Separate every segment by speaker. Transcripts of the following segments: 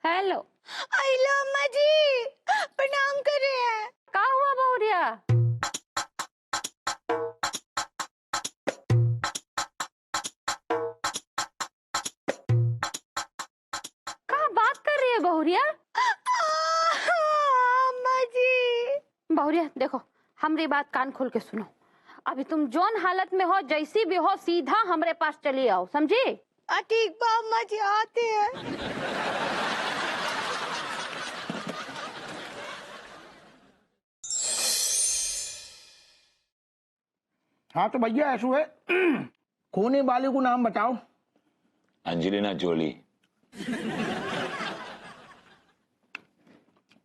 Speaker 1: Hello.
Speaker 2: आइलो अम्मा जी, प्रणाम कर रहे हैं।
Speaker 1: का हुआ बहुरिया? का बात कर रही है बहुरिया?
Speaker 2: अम्मा जी।
Speaker 1: बहुरिया देखो, हमारी बात कान खोल के सुनो। अभी तुम जौन हालत में हो, जैसी भी हो, सीधा हमरे पास चली आओ, समझी?
Speaker 2: ठीक बा अम्मा जी, आते हैं।
Speaker 3: हाँ तो भैया ऐसू है, खोने वाले को नाम बताओ।
Speaker 4: Angelina Jolie.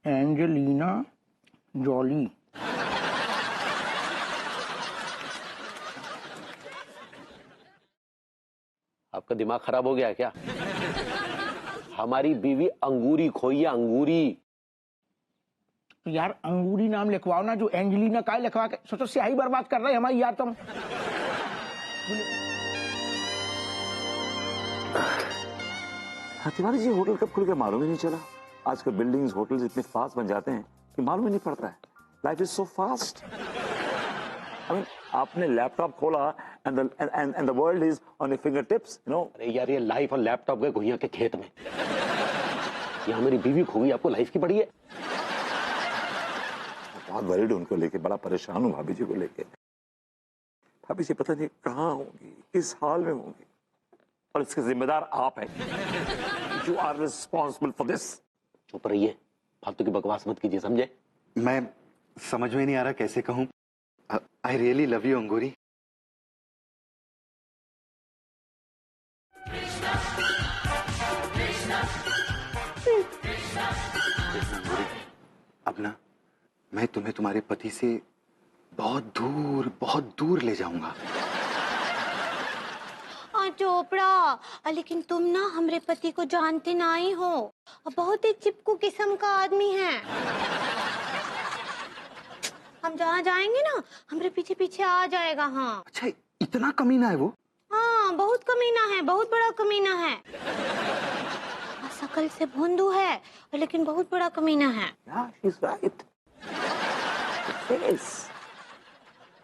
Speaker 3: Angelina Jolie.
Speaker 5: आपका दिमाग खराब हो गया क्या? हमारी बीवी अंगूरी खोई है, अंगूरी।
Speaker 3: तो यार अंगूरी नाम लिखवाओ ना, जो एंजेलिना का लिखवा के सोचो स्याही बर्बाद कर रहे हमारी यार तुम।
Speaker 4: हाँ तिवारी जी, होटल कब खुल गया मालूम ही नहीं चला। आजकल बिल्डिंग्स होटल्स इतने फास्ट बन जाते हैं कि मालूम ही नहीं पड़ता है। Life is so fast. I mean आपने लैपटॉप खोला and the world is on your finger tips, you know.
Speaker 5: अरे यार, ये लाइफ और लैपटॉप गए घुइया के खेत में। यहाँ मेरी बीवी खो गई, आपको लाइफ की पड़ी है।
Speaker 4: बहुत वरीड उनको लेके, बड़ा परेशान हूँ भाभी जी को लेके। भाभी जी पता नहीं कहाँ होंगी, किस हाल में होंगी, और इसके जिम्मेदार आप हैं। You are responsible for this.
Speaker 5: चुप रहिए, फालतू की बकवास मत कीजिए, समझे?
Speaker 6: मैं समझ में नहीं आ रहा कैसे कहूं। आई रियली लव यू अंगूरी। अब ना मैं तुम्हें तुम्हारे पति से बहुत दूर ले जाऊंगा।
Speaker 2: चोपड़ा, लेकिन तुम ना हमरे पति को जानते ना ही हो, बहुत ही चिपकू किस्म का आदमी है। हम जहाँ जाएंगे ना, हमरे पीछे पीछे आ जाएगा। हाँ
Speaker 6: अच्छा, इतना कमीना है वो?
Speaker 2: हाँ, बहुत कमीना है, बहुत बड़ा कमीना है। शकल से भोंदू है, लेकिन बहुत बड़ा कमीना है।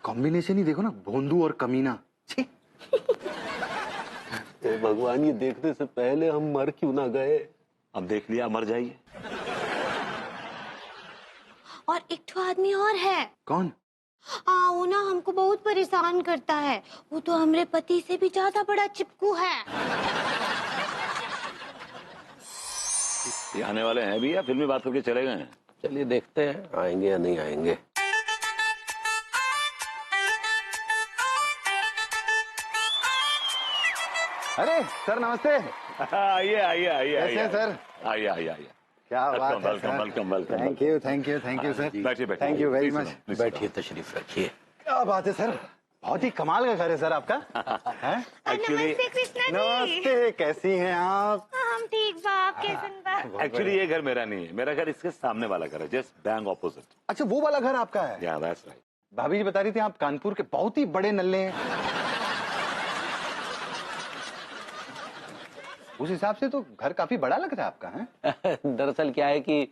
Speaker 6: कॉम्बिनेशन ही देखो ना, भोंदू और कमीना। छी।
Speaker 5: तो भगवान, ये देखने से पहले हम मर क्यों ना गए?
Speaker 4: अब देख लिया, मर जाइए।
Speaker 2: और एक ठो आदमी और है।
Speaker 6: कौन?
Speaker 2: वो ना हमको बहुत परेशान करता है। वो तो हमरे पति से भी ज्यादा बड़ा चिपकू है।
Speaker 4: ये आने वाले हैं भी या फिल्मी बात करके चले गए हैं?
Speaker 5: चलिए देखते हैं आएंगे या नहीं आएंगे।
Speaker 6: अरे सर नमस्ते।
Speaker 4: आइए आइए आइए
Speaker 6: कैसे हैं सर?
Speaker 4: आइए आइए आइए।
Speaker 6: क्या बात है
Speaker 4: welcome welcome welcome.
Speaker 6: Thank you sir.
Speaker 4: बैठिए बैठिए।
Speaker 6: Thank you very much.
Speaker 5: बैठिए, तशरीफ रखिए।
Speaker 6: क्या बात है सर, बहुत ही कमाल का घर है सर आपका। हैं?
Speaker 2: नमस्ते कृष्णा जी।
Speaker 6: नमस्ते, कैसी हैं आप?
Speaker 2: हम ठीक बा, आप कैसन बा?
Speaker 4: एक्चुअली ये घर मेरा नहीं है, मेरा घर इसके सामने वाला घर है, जस्ट बैंक ऑपोजिट।
Speaker 6: अच्छा, वो वाला घर आपका है?
Speaker 4: या दैट्स राइट।
Speaker 6: भाभी जी बता रही थी आप कानपुर के बहुत ही बड़े नल्ले हैं। उस हिसाब से तो घर काफी बड़ा लग रहा है आपका। है
Speaker 5: दरअसल क्या है कि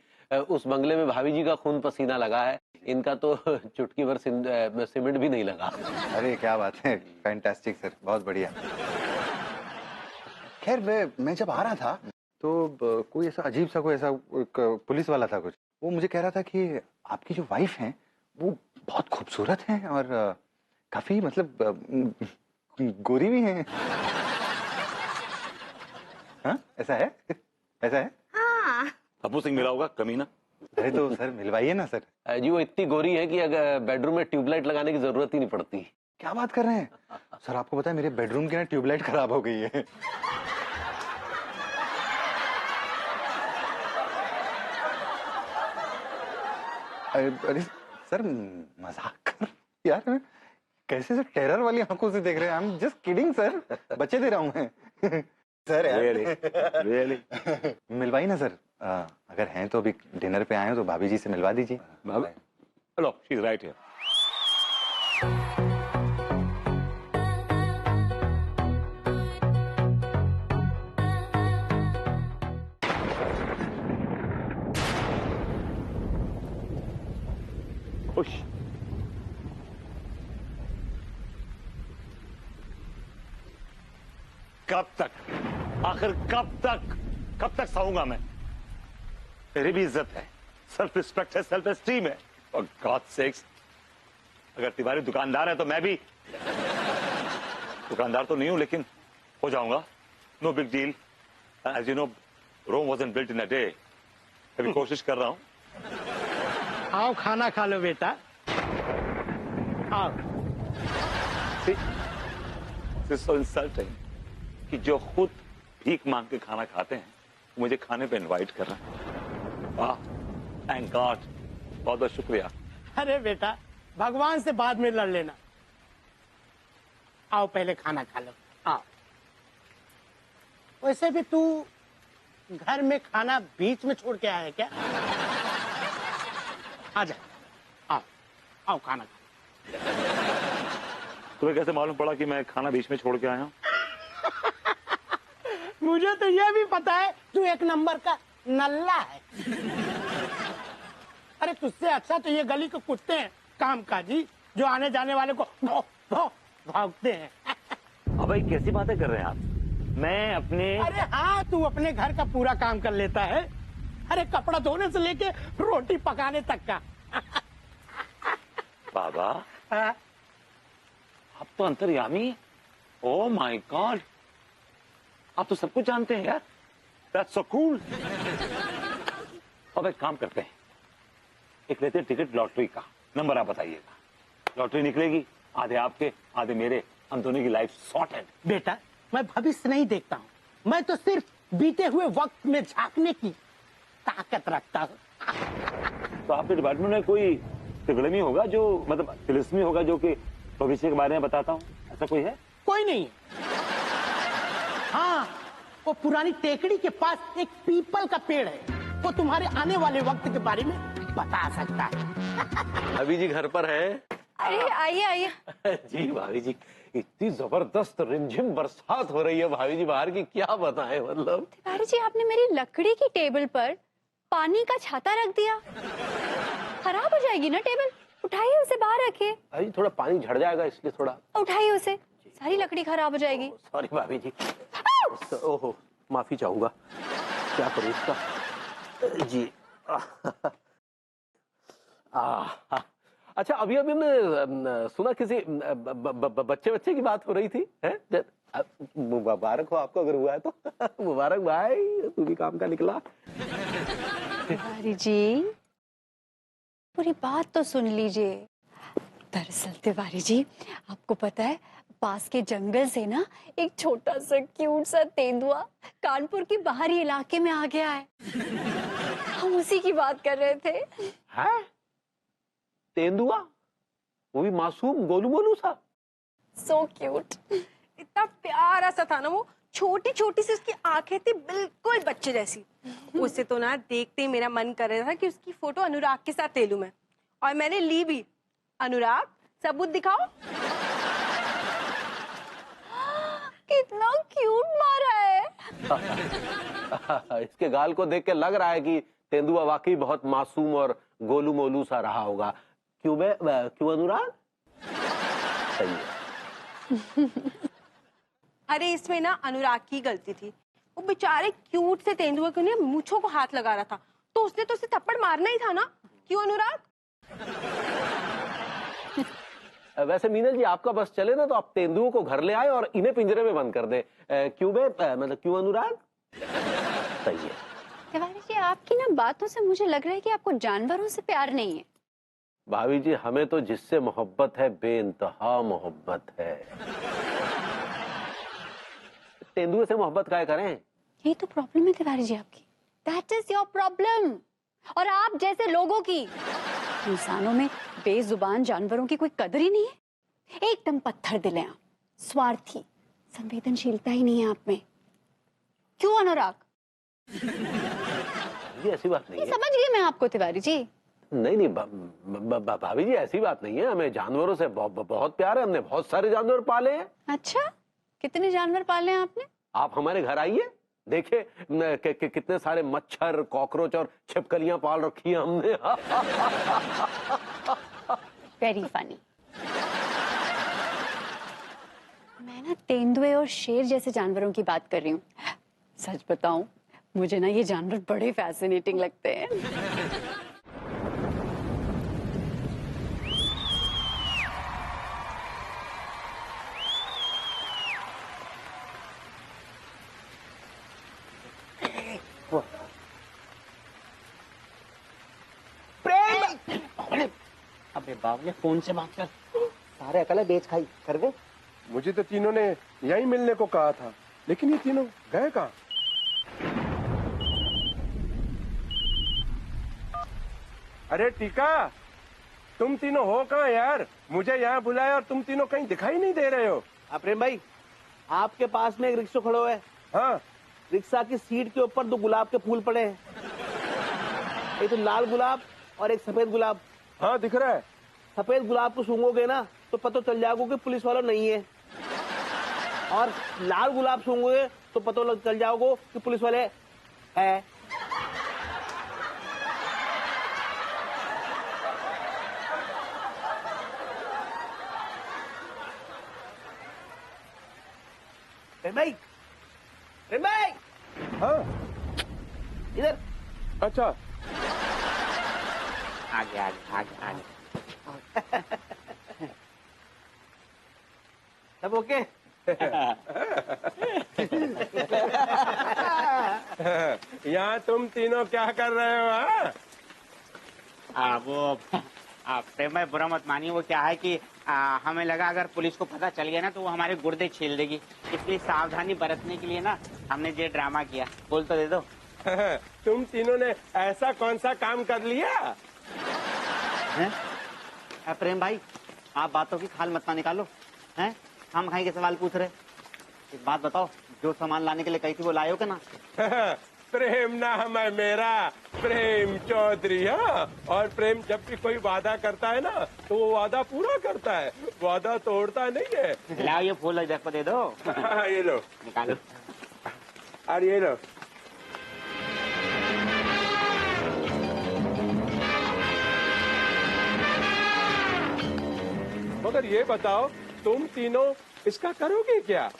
Speaker 5: उस बंगले में भाभी जी का खून पसीना लगा है, इनका तो चुटकी भर सीमेंट भी नहीं लगा।
Speaker 6: अरे क्या बात है, फैंटास्टिक सर, बहुत बढ़िया। खैर मैं जब आ रहा था तो कोई ऐसा अजीब सा, कोई ऐसा पुलिस वाला था कुछ, वो मुझे कह रहा था कि आपकी जो वाइफ है वो बहुत खूबसूरत है और काफी मतलब गोरी भी है। हाँ, ऐसा है? ऐसा है?
Speaker 2: हाँ।
Speaker 4: अप्पू सिंह मिला होगा कमीना।
Speaker 6: अरे तो सर मिलवाइए ना सर।
Speaker 5: जी वो इतनी गोरी है कि अगर बेडरूम में ट्यूबलाइट लगाने की जरूरत ही नहीं पड़ती।
Speaker 6: क्या बात कर रहे हैं सर? आपको पता है मेरे बेडरूम की ना ट्यूबलाइट खराब हो गई है। अरे सर मजाक कर यार, कैसे सर टेरर वाली आंखों से देख रहे हैं? I am just kidding sir, बच्चे दे रहा हूँ मैं। सर
Speaker 4: रियली
Speaker 6: मिलवाई ना सर। अगर हैं तो अभी डिनर पे आए हो तो भाभी जी से मिलवा दीजिए।
Speaker 4: Hello, she is right here. कब तक, आखिर कब तक सहूंगा मैं? मेरी भी इज्जत है, सेल्फ रिस्पेक्ट है, सेल्फ एस्टीम है। और गॉड सेक्स, अगर तिवारी दुकानदार है तो मैं भी दुकानदार तो नहीं हूं, लेकिन हो जाऊंगा। No big deal. As you know, Rome wasn't built in a day. अभी कोशिश कर रहा हूं।
Speaker 3: आओ खाना खा लो बेटा, आओ।
Speaker 4: सो इंसल्टिंग कि जो खुद भीख मांग के खाना खाते हैं मुझे खाने पे इनवाइट कर रहे हैं। वाह, थैंक गॉड, बहुत बहुत शुक्रिया।
Speaker 3: अरे बेटा, भगवान से बाद में लड़ लेना। आओ पहले खाना खा लो, आओ। वैसे भी तू घर में खाना बीच में छोड़ के आया है क्या? आजा, आओ आओ खाना खा।
Speaker 4: तुम्हें कैसे मालूम पड़ा कि मैं खाना बीच में छोड़ के आया हूं?
Speaker 3: मुझे तो यह भी पता है तू एक नंबर का नल्ला है। अरे तुझसे अच्छा तो ये गली के कुत्ते हैं कामकाजी, जो आने जाने वाले को भौ भौ भागते हैं।
Speaker 4: अब भाई कैसी बातें कर रहे हैं आप? मैं अपने
Speaker 3: अरे हाँ, तू अपने घर का पूरा काम कर लेता है। अरे कपड़ा धोने से लेके रोटी पकाने तक का।
Speaker 4: बाबा,
Speaker 3: हाँ?
Speaker 4: आप तो अंतर्यामी। ओह माय गॉड, आप तो सब कुछ जानते हैं यार। That's so cool. अब एक काम करते हैं, एक लेते हैं टिकट लॉटरी का। नंबर आप बताइएगा, लॉटरी निकलेगी, आधे आपके आधे मेरे, हम दोनों की लाइफ सॉर्टेड।
Speaker 3: बेटा, मैं भविष्य नहीं देखता हूँ, मैं तो सिर्फ बीते हुए वक्त में झांकने की ताकत रखता हूँ।
Speaker 4: तो आपके डिपार्टमेंट में कोई तिगड़मी होगा, जो मतलब तिलिस्मी होगा, जो कि भविष्य के बारे में बताता हूँ, ऐसा कोई है?
Speaker 3: कोई नहीं है। हाँ, वो पुरानी टेकड़ी के पास एक पीपल का पेड़ है, वो तुम्हारे आने वाले वक्त के बारे में बता सकता है।
Speaker 5: भाभी जी घर पर है?
Speaker 2: अरे आइए आइए।
Speaker 5: जी भाभी जी, इतनी जबरदस्त रिमझिम बरसात हो रही है भाभी जी बाहर की, क्या बताएं मतलब।
Speaker 2: तिवारी जी, आपने मेरी लकड़ी की टेबल पर पानी का छाता रख दिया, खराब हो जाएगी ना टेबल। उठाइए उसे, बाहर रखिए।
Speaker 5: भाभी थोड़ा पानी झड़ जाएगा इसलिए थोड़ा।
Speaker 2: उठाइए उसे, सारी लकड़ी खराब हो जाएगी।
Speaker 5: सॉरी भाभी जी। ओहो, माफी चाहूंगा, क्या करूं इसका जी। अच्छा, अभी हमने सुना किसी बच्चे की बात हो रही थी, है? मुबारक हो आपको अगर हुआ है तो। मुबारक भाई, तू भी काम का निकला।
Speaker 2: तिवारी जी, पूरी बात तो सुन लीजिए। दरअसल तिवारी जी, आपको पता है, पास के जंगल से ना एक छोटा सा क्यूट सा तेंदुआ कानपुर के बाहरी इलाके में आ गया है। हम उसी की बात कर रहे थे।
Speaker 5: है? तेंदुआ? वो भी मासूम गोलू मोलू सा?
Speaker 7: सो क्यूट, इतना प्यारा सा था ना वो। छोटी छोटी सी उसकी आंखें थी, बिल्कुल बच्चे जैसी। उसे तो ना देखते ही मेरा मन कर रहा था कि उसकी फोटो अनुराग के साथ ले लूं मैं, और मैंने ली भी। अनुराग, सबूत दिखाओ।
Speaker 2: कितना क्यूट मारा है।
Speaker 5: इसके गाल को देख के लग रहा है कि तेंदुआ वाकई बहुत मासूम और गोलू मोलू सा रहा होगा। क्यों अनुराग? सही है।
Speaker 7: अरे इसमें ना अनुराग की गलती थी। वो बेचारे क्यूट से तेंदुए के लिए मूंछों को हाथ लगा रहा था, तो उसने तो उसे थप्पड़ मारना ही था ना। क्यों अनुराग?
Speaker 5: वैसे मीनल जी, आपका बस चले ना तो आप तेंदुओं को घर ले आए और इन्हें पिंजरे में बंद कर दें। मतलब क्यों अनुराग? सही है।
Speaker 2: तिवारी जी, आपकी ना बातों से मुझे लग रहा है कि आपको जानवरों से प्यार नहीं है।
Speaker 5: भाभी जी, हमें तो जिससे मोहब्बत है बेइंतहा मोहब्बत है। तेंदुए से मोहब्बत क्या करें?
Speaker 2: यही तो प्रॉब्लम है तिवारी जी आपकी। That is your problem. और आप जैसे लोगों की। इंसानों में बेजुबान जानवरों की कोई कदर ही नहीं है। एकदम पत्थर दिल हैं आप, स्वार्थी, संवेदनशीलता ही नहीं है आप में। क्यों अनुराग?
Speaker 5: ये ऐसी बात नहीं है।
Speaker 2: समझ गई मैं आपको तिवारी जी।
Speaker 5: नहीं भाभी जी, ऐसी बात नहीं है। हमें जानवरों से बहुत प्यार है, हमने बहुत सारे जानवर पाले हैं।
Speaker 2: अच्छा, कितने जानवर पाले हैं आपने?
Speaker 5: आप हमारे घर आइए, देखिए कितने सारे मच्छर, कॉकरोच और छिपकलियां पाल रखी है हमने।
Speaker 2: Very funny. मैं ना तेंदुए और शेर जैसे जानवरों की बात कर रही हूँ। सच बताऊं, मुझे ना ये जानवर बड़े फैसिनेटिंग लगते हैं।
Speaker 3: अबे बाबू ने फोन से बात कर, सारे अकल बेच खाई कर दे।
Speaker 8: मुझे तो तीनों ने यहीं मिलने को कहा था, लेकिन ये तीनों गए कहाँ? अरे टीका, तुम तीनों हो कहाँ यार? मुझे यहाँ बुलाया और तुम तीनों कहीं दिखाई नहीं दे रहे हो।
Speaker 3: प्रेम भाई, आपके पास में एक रिक्शा खड़ा हुआ है।
Speaker 8: हाँ,
Speaker 3: रिक्शा की सीट के ऊपर 2 गुलाब के फूल पड़े हैं, एक तो लाल गुलाब और एक सफेद गुलाब।
Speaker 8: हाँ दिख रहा है।
Speaker 3: सफेद गुलाब को सूंघोगे ना तो पता चल जाएगा कि पुलिस वाला नहीं है, और लाल गुलाब सूंघोगे तो पता चल जाओगे कि पुलिस वाले है। प्रेम भाई, प्रेम भाई,
Speaker 8: हाँ
Speaker 3: इधर
Speaker 8: अच्छा,
Speaker 3: आगे आगे आगे आगे। सब ओके?
Speaker 8: यहाँ तुम तीनों क्या कर रहे हो? हाँ?
Speaker 9: वो प्रेम भाई बुरा मत मानिए, वो क्या है कि हमें लगा अगर पुलिस को पता चल गया ना तो वो हमारे गुर्दे छील देगी, इसलिए सावधानी बरतने के लिए ना हमने ये ड्रामा किया। बोल तो दे दो।
Speaker 8: तुम तीनों ने ऐसा कौन सा काम कर लिया?
Speaker 9: प्रेम भाई, आप बातों की खाल मत ना निकालो, हैं? हम खाई के सवाल पूछ रहे। एक बात बताओ, जो सामान लाने के लिए कही थी वो लाए हो क्या ना?
Speaker 8: प्रेम नाम है मेरा, प्रेम चौधरी। हाँ, और प्रेम जब भी कोई वादा करता है ना तो वो वादा पूरा करता है, वादा तोड़ता नहीं है।
Speaker 9: लाओ ये फूल इधर को दे दो।
Speaker 8: हाँ, ये लो,
Speaker 9: निकालो।
Speaker 8: और ये लो। मगर ये बताओ, तुम तीनों इसका करोगे क्या?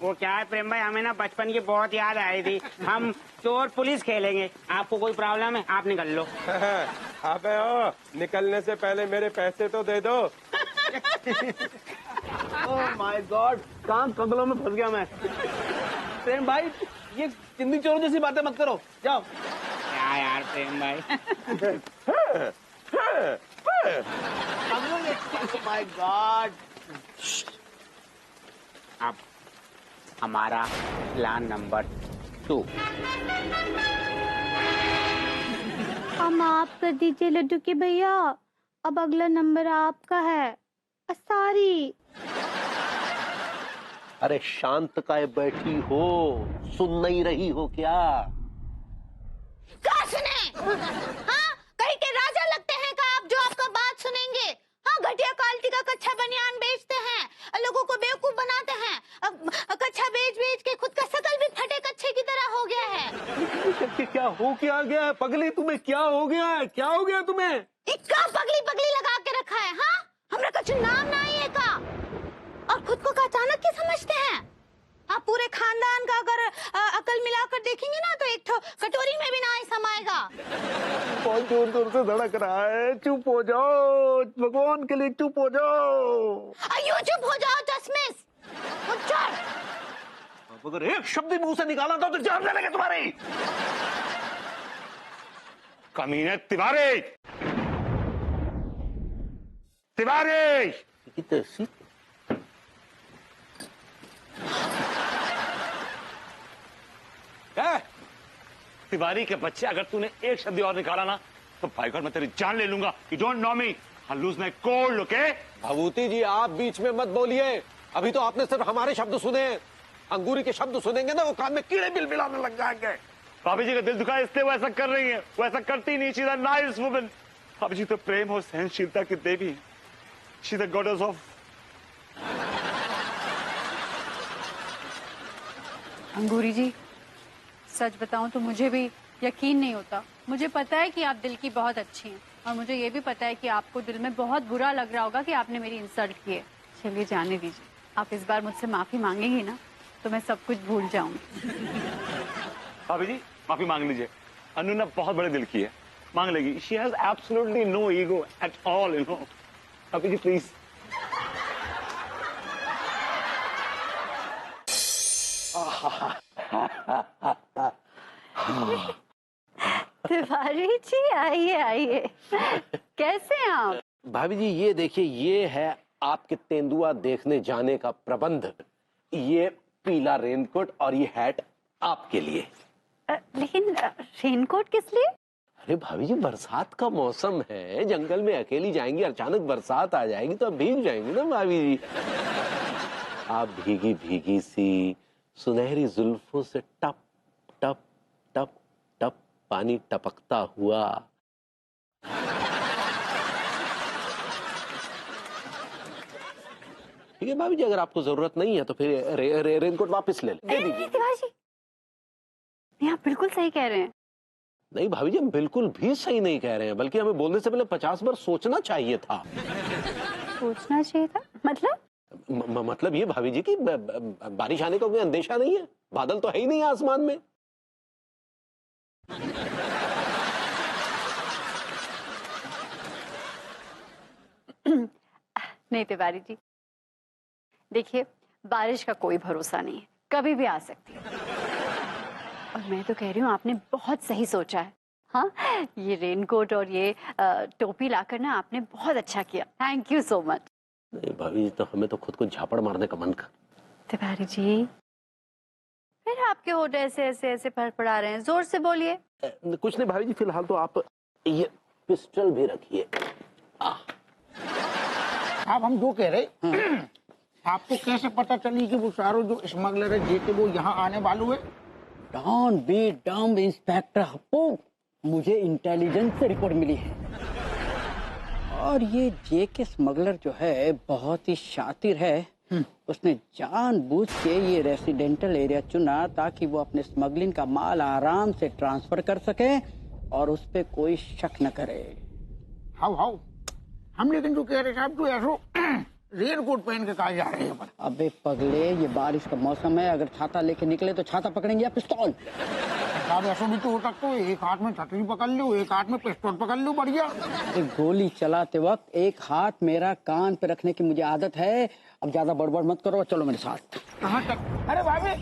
Speaker 9: वो क्या है प्रेम भाई, हमें ना बचपन की बहुत याद आई थी। हम चोर पुलिस खेलेंगे, आपको कोई प्रॉब्लम है? आप निकल लो।
Speaker 8: अबे ओ, निकलने से पहले मेरे पैसे तो दे दो।
Speaker 3: ओह माय गॉड, काम कंगलों में फंस गया मैं। प्रेम भाई, ये चिंदी चोरों जैसी बातें मत करो, जाओ।
Speaker 9: क्या यार प्रेम भाई।
Speaker 3: Oh my God.
Speaker 9: अब हमारा प्लान नंबर 2।
Speaker 1: हम आप कर दीजिए लड्डू के भैया, अब अगला नंबर आपका है। सारी
Speaker 3: अरे शांत काय बैठी हो, सुन नहीं रही हो क्या?
Speaker 1: क्या सुने? हाँ, कहीं के राजा लगते हैं का आप, जो आपका बात सुनेंगे? हाँ, घटिया क्वालिटी का कच्चा बनियान बेचते हैं, लोगों को बेवकूफ बनाते हैं। अब कच्चा बेच बेच के खुद का शकल भी फटे कच्चे की तरह हो गया है।
Speaker 3: क्या हो क्या गया है पगली? तुम्हें क्या हो गया है? क्या हो गया तुम्हें?
Speaker 1: इक्का पगली पगली लगा के रखा है। हाँ, हमरा कुछ नाम नहीं है का, और खुद को का अचानक क्या समझते हैं? आप पूरे खानदान का अगर अकल मिलाकर देखेंगे ना तो एक तो कटोरी में भी ना ही समाएगा।
Speaker 3: बहुत जोर जोर से धड़क रहा है, चुप हो जाओ, भगवान के लिए चुप हो जाओ।
Speaker 1: अयो चुप हो जाओ दशमेश।
Speaker 3: अगर एक शब्द मुंह से निकाला था तो जान लेगा तुम्हारी।
Speaker 6: कमीने तिवारी, तिवारी।
Speaker 3: कितनी
Speaker 6: तिवारी के बच्चे, अगर तूने एक शब्द और निकाला ना तो भाई गॉड मैं तेरी जान ले लूंगा। You don't know me, I lose my cold. Okay
Speaker 5: Bhabhuti ji, आप बीच में मत बोलिए, अभी तो आपने सिर्फ हमारे शब्द सुने। अंगूरी के शब्द सुनेंगे ना वो कान में कीड़े बिलबिलाने लग जाएंगे।
Speaker 6: भाभी जी का दिल दुखा इसलिए वो ऐसा कर रही है, वो ऐसा करती नहीं। She is a nice woman. भाभी जी तो प्रेम और सहनशीलता की देवी, she is the goddess of.
Speaker 2: Angoori ji, सच बताऊं तो मुझे भी यकीन नहीं होता। मुझे पता है कि आप दिल की बहुत अच्छी हैं, और मुझे ये भी पता है कि आपको दिल में बहुत बुरा लग रहा होगा कि आपने मेरी इंसल्ट की है। चलिए जाने दीजिए, आप इस बार मुझसे माफी मांगेंगी ना तो मैं सब कुछ भूल जाऊंगी।
Speaker 4: भाभी जी माफी मांग लीजिए, अनु ने बहुत बड़े दिल की है, मांग लेगी। She has absolutely no ego at all, you know. भाभी जी प्लीज।
Speaker 2: तिवारी जी आइए आइए, कैसे हैं आप?
Speaker 5: भाभी जी ये देखिए, ये है आपके तेंदुआ देखने जाने का प्रबंध। ये पीला रेनकोट और ये हैट आपके लिए।
Speaker 2: लेकिन रेनकोट किस लिए?
Speaker 5: अरे भाभी जी बरसात का मौसम है, जंगल में अकेली जाएंगी, अचानक बरसात आ जाएगी तो आप भीग जाएंगी ना भाभी जी। आप भीगी भीगी सी सुनहरी जुल्फों से टप टप टप टप पानी टपकता हुआ। ठीक है भाभी जी, अगर आपको जरूरत नहीं है तो फिर रेनकोट वापस ले दे दीजिए।
Speaker 2: तिवारी जी, नहीं आप बिल्कुल सही कह रहे हैं।
Speaker 5: नहीं भाभी जी, हम बिल्कुल भी सही नहीं कह रहे हैं, बल्कि हमें बोलने से पहले 50 बार सोचना चाहिए था।
Speaker 2: सोचना चाहिए था मतलब?
Speaker 5: मतलब ये भाभी जी कि बारिश आने का कोई अंदेशा नहीं है, बादल तो है ही नहीं आसमान में।
Speaker 2: नहीं तिवारी जी, देखिए बारिश का कोई भरोसा नहीं है, कभी भी आ सकती है। और मैं तो कह रही हूँ आपने बहुत सही सोचा है। हाँ, ये रेनकोट और ये टोपी लाकर ना आपने बहुत अच्छा किया, थैंक यू सो मच।
Speaker 5: नहीं भाभी जी, तो हमें तो खुद को झापड़ मारने का मन कर।
Speaker 2: तिवारी जी, फिर आपके होठ ऐसे ऐसे ऐसे फड़फड़ा रहे हैं, जोर से बोलिए।
Speaker 5: कुछ नहीं भाभी जी, फिलहाल तो आप ये पिस्टल भी रखिए।
Speaker 10: आप हम जो कह रहे आपको कैसे पता चली कि वो सारो जो स्मगलर है जेके वो यहाँ आने वाले है?
Speaker 11: Don't be dumb inspector Happu, मुझे इंटेलिजेंस से रिपोर्ट मिली है और ये जेके स्मगलर जो है बहुत ही शातिर है। उसने जानबूझ के ये रेसिडेंटल एरिया चुना ताकि वो अपने स्मगलिंग का माल आराम से ट्रांसफर कर सके और उस पे कोई शक न करे।
Speaker 10: हाउ हम लेकिन जो कह रहे साहब जो ऐसो रेनकोट पहन के कहा जा रहे हैं।
Speaker 11: अबे पगले, ये बारिश का मौसम है, अगर छाता लेके निकले तो छाता पकड़ेंगे या पिस्तौल?
Speaker 10: साहब ऐसा भी तो हो सकता है, एक हाथ में छतरी पकड़ लो, एक हाथ में पिस्तौल पकड़ लो, बढ़िया।
Speaker 11: गोली चलाते वक्त एक हाथ मेरा कान पे रखने की मुझे आदत है। अब ज्यादा बड़बड़ मत करो, चलो मेरे साथ।
Speaker 10: कहाँ तक? अरे भाभी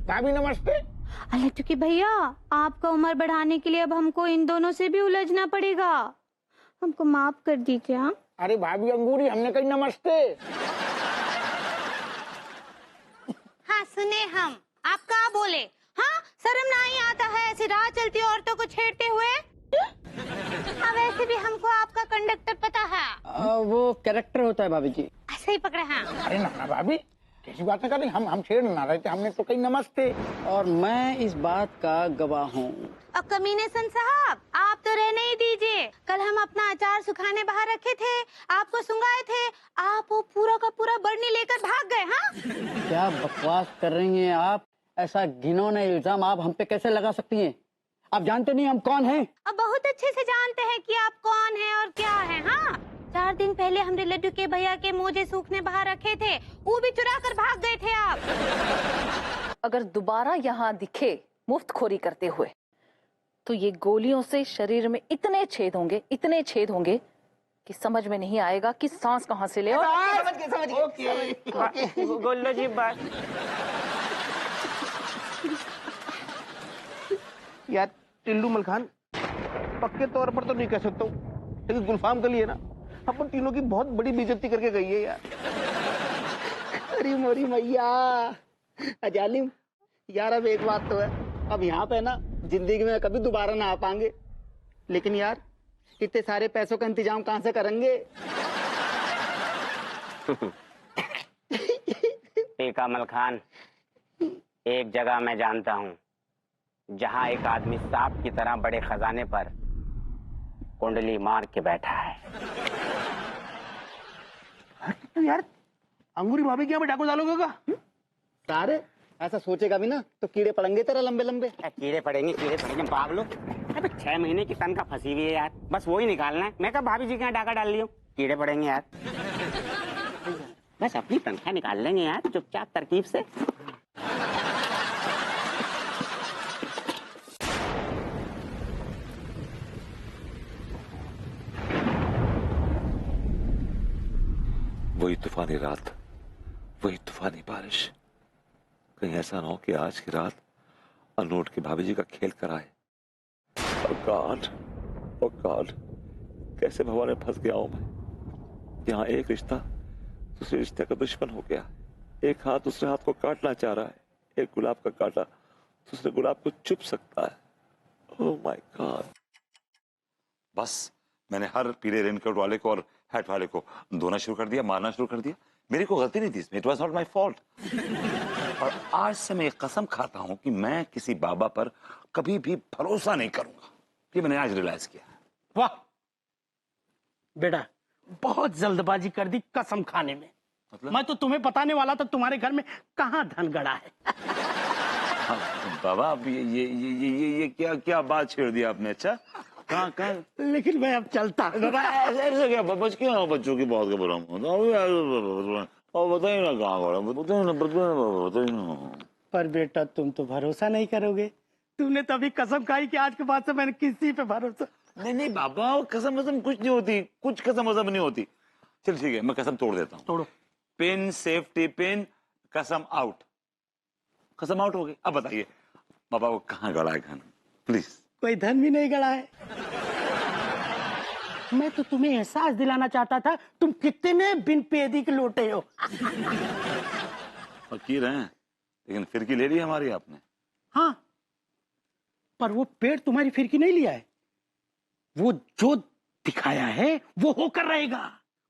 Speaker 10: भाभी नमस्ते।
Speaker 1: अरे टुकी भैया, आपका उम्र बढ़ाने के लिए अब हमको इन दोनों से भी उलझना पड़ेगा, हमको माफ कर दीजिए। हाँ
Speaker 10: अरे भाभी अंगूरी, हमने कही नमस्ते।
Speaker 1: हाँ सुने हम, आप क्या बोले? हाँ शर्म नहीं आता है ऐसी राह चलती औरतों को छेड़ते हुए? अब वैसे भी हमको आपका कंडक्टर पता है।
Speaker 11: वो कैरेक्टर होता है भाभी जी।
Speaker 1: ऐसे ही पकड़े हैं।
Speaker 10: अरे ना भाभी, कैसी बातें कर रही? हम छेड़ ना रहे थे, हमने तो कही नमस्ते।
Speaker 11: और मैं इस बात का गवाह हूँ।
Speaker 1: अब कमीने सन साहब, आप तो रहने ही दीजिए। कल हम अपना अचार सुखाने बाहर रखे थे, आपको सुंगाए थे, आप वो पूरा का पूरा बर्नी लेकर भाग गए। हाँ
Speaker 11: क्या बकवास कर रही हैं आप? ऐसा घिनौना इल्जाम आप हम पे कैसे लगा सकती हैं? आप जानते नहीं हम कौन हैं?
Speaker 1: अब बहुत अच्छे से जानते हैं कि आप कौन हैं और क्या हैं। हाँ 4 दिन पहले हमने लड्डू के भैया के मोजे सूखने बाहर रखे थे, वो भी चुरा कर भाग गए थे आप।
Speaker 12: अगर दोबारा यहाँ दिखे मुफ्तखोरी करते हुए तो ये गोलियों से शरीर में इतने छेद होंगे कि समझ में नहीं आएगा कि सांस कहाँ से ले। और
Speaker 9: गोल्लो जी बात।
Speaker 3: यार टिल्लू मलखान, पक्के तौर पर तो नहीं कह सकता हूँ, लेकिन गुलफाम के लिए ना अपन तीनों की बहुत बड़ी बेइज्जती करके गई है यार।
Speaker 11: अरे मोरी मैया अजालिम, यार अब एक बात तो है, अब यहाँ पे ना जिंदगी में कभी दोबारा ना आ पाएंगे, लेकिन यार इतने सारे पैसों का इंतजाम कहाँ से करेंगे?
Speaker 9: कमल खान, एक जगह मैं जानता हूँ जहाँ एक आदमी सांप की तरह बड़े खजाने पर कुंडली मार के बैठा है।
Speaker 3: तो यार अंगूरी भाभी के यहाँ पे डाकू डालोगे का?
Speaker 11: सारे ऐसा सोचेगा भी ना तो कीड़े पड़ेंगे तेरा लंबे लंबे।
Speaker 9: कीड़े पड़ेंगे पागलो। अबे 6 महीने की तनख्वाह फंसी हुई है यार, बस वो ही निकालना है। मैं कहा भाभी जी के यहाँ डाका डाल लियो, कीड़े पड़ेंगे यार। बस अपनी तनख्वाह निकाल लेंगे यार चुपचाप तरकीब से।
Speaker 4: वही तूफानी रात, वही तूफानी बारिश। कहीं ऐसा ना हो कि आज की रात अनूठ की भाभी जी का खेल कराए। Oh God, oh God, कैसे भगवान में फंस गया हूं मैं। यहाँ एक रिश्ता दूसरे रिश्ते का दुश्मन हो गया। एक हाथ दूसरे हाथ को काटना चाह रहा है, एक गुलाब का कांटा दूसरे गुलाब को चुप सकता है। Oh my God। बस मैंने हर पीले रेनकोट वाले को और हैट वाले को धोना शुरू कर दिया, मारना शुरू कर दिया। मेरी कोई गलती नहीं थी इसमें, it was not my fault. और आज से मैं एक कसम खाता हूं कि मैं किसी बाबा पर कभी भी भरोसा नहीं करूंगा। ये मैंने आज रियलाइज किया।
Speaker 10: वाह बेटा, बहुत जल्दबाजी कर दी कसम खाने में।
Speaker 4: मतलब?
Speaker 10: मैं तो तुम्हें बताने वाला था तुम्हारे घर में कहाँ धन गड़ा है।
Speaker 4: हाँ, बाबा अब ये क्या बात छेड़ दिया आपने। अच्छा कहाँ
Speaker 10: लेकिन मैं अब चलता।
Speaker 4: बाबा ऐसे क्या बच्चों की बहुत बुरा बताइए ना कहाँ बताइए ना।
Speaker 10: पर बेटा तुम तो भरोसा नहीं करोगे। तुमने तभी कसम खाई कि आज के बाद से मैंने किसी पे भरोसा।
Speaker 4: नहीं बाबा, कसम वसम कुछ नहीं होती, कुछ कसम वसम नहीं होती। चल ठीक है, मैं कसम तोड़ देता हूँ।
Speaker 10: तोड़ो।
Speaker 4: पिन, सेफ्टी पिन, कसम आउट। कसम आउट हो गई। अब बताइए बाबा वो कहाँ गड़ा है धन, प्लीज।
Speaker 10: कोई धन भी नहीं गड़ा है। मैं तो तुम्हें एहसास दिलाना चाहता था तुम कितने बिन पेदी के लोटे हो।
Speaker 4: फकीर हैं, लेकिन फिरकी ले ली हमारी आपने।
Speaker 10: हाँ, पर वो पेड़ तुम्हारी फिरकी नहीं लिया है। वो जो दिखाया है वो होकर रहेगा।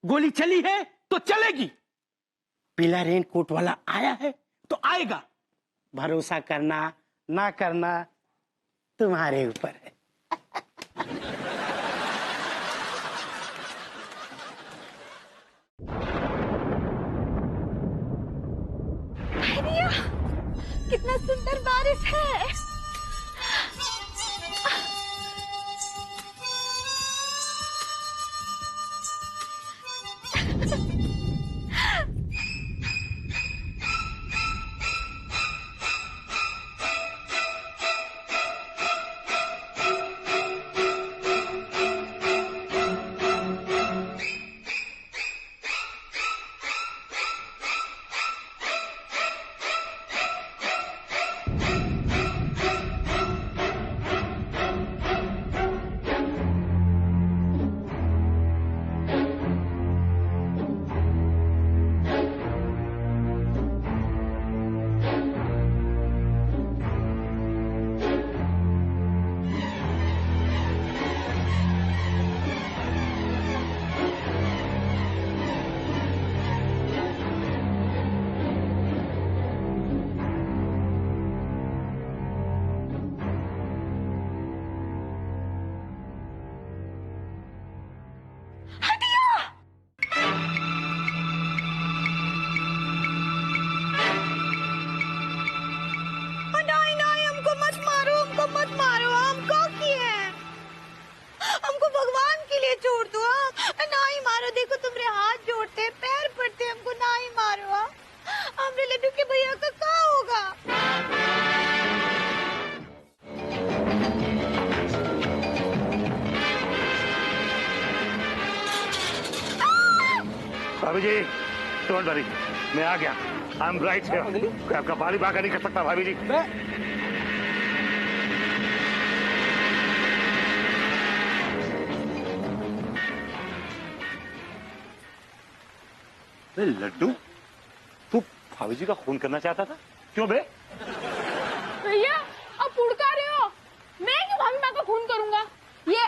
Speaker 10: गोली चली है तो चलेगी। पीला रेन कोट वाला आया है तो आएगा। भरोसा करना ना करना तुम्हारे ऊपर है।
Speaker 1: कितना सुंदर बारिश है।
Speaker 4: भाभी जी डोंट वरी, मैं आ गया। I am right here. कोई आपका बारी बाका नहीं कर सकता भाभी जी। लड्डू, तू भाभी जी का खून करना चाहता था? क्यों बे?
Speaker 7: भैया अब पुड़का रहे हो। मैं क्यों भाभी माँ का खून करूंगा? ये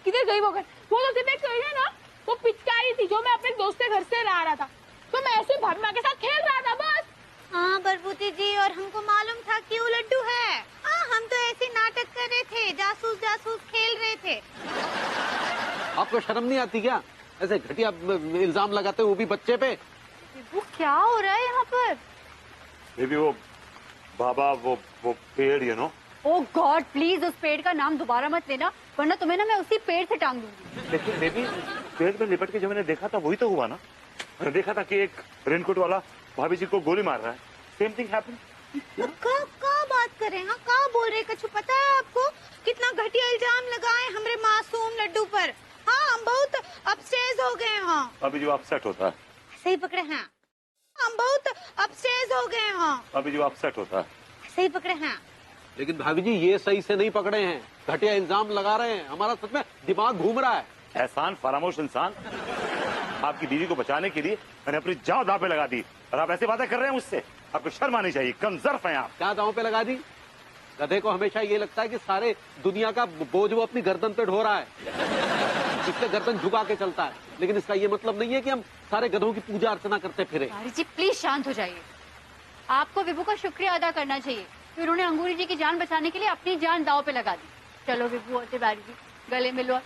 Speaker 7: किधर गई वो घर? वो तो सिर्फ एक कही ना, वो पिचकारी थी जो मैं अपने दोस्त के घर से ला रहा था, तो मैं ऐसे भाभी माँ के साथ खेल रहा था बस।
Speaker 1: हाँ बरबूती जी, और हमको मालूम था कि वो लड्डू है। हाँ, हम तो ऐसे नाटक कर रहे थे, जासूस जासूस खेल रहे थे।
Speaker 5: आपको शर्म नहीं आती क्या? ऐसे घटिया इल्जाम लगाते वो भी बच्चे पे।
Speaker 2: वो क्या हो रहा है यहाँ पर?
Speaker 4: बेबी वो बाबा वो पेड़ you know.
Speaker 2: Oh God, please उस पेड़ का नाम दोबारा मत लेना, वरना तुम्हें ना मैं उसी पेड़ से टांग दूंगी।
Speaker 4: लेकिन बेबी पेड़ में लिपट के जो मैंने देखा था वही तो हुआ ना। मैंने देखा था कि एक रेनकोट वाला भाभी जी को गोली मार रहा है। Same thing happen.
Speaker 1: का बात करें? हाँ का बोल रहे कछु पता है आपको? कितना घटिया इल्जाम लगाए हमरे मासूम लड्डू पर। हाँ हम बहुत अपसेस हो गए। हाँ
Speaker 4: भाभी जी अपसेट होता है।
Speaker 1: सही पकड़े हैं। हम बहुत अपसेस हो गए। हाँ
Speaker 4: भाभी जी अपसेट होता है।
Speaker 1: सही पकड़े हैं।
Speaker 5: लेकिन भाभी जी ये सही से नहीं पकड़े हैं, घटिया इल्जाम लगा रहे हैं, हमारा सच में दिमाग घूम रहा है।
Speaker 4: एहसान फरामोश इंसान, आपकी बीवी को बचाने के लिए मैंने अपनी जान दांव पे लगा दी और आप ऐसी बातें कर रहे हैं मुझसे। आपको शर्म आनी चाहिए, कमजर्फ हैं आप।
Speaker 5: क्या दांव पे लगा दी? गधे को हमेशा ये लगता है कि सारे दुनिया का बोझ वो अपनी गर्दन पे ढो रहा है, इससे गर्दन झुका के चलता है। लेकिन इसका ये मतलब नहीं है कि हम सारे गधों की पूजा अर्चना करते फिरे।
Speaker 2: तिवारी जी प्लीज शांत हो जाइए। आपको विभू का शुक्रिया अदा करना चाहिए कि उन्होंने अंगूरी जी की जान बचाने के लिए अपनी जान दांव पे लगा दी। चलो विभू और तिवारी जी गले मिलो।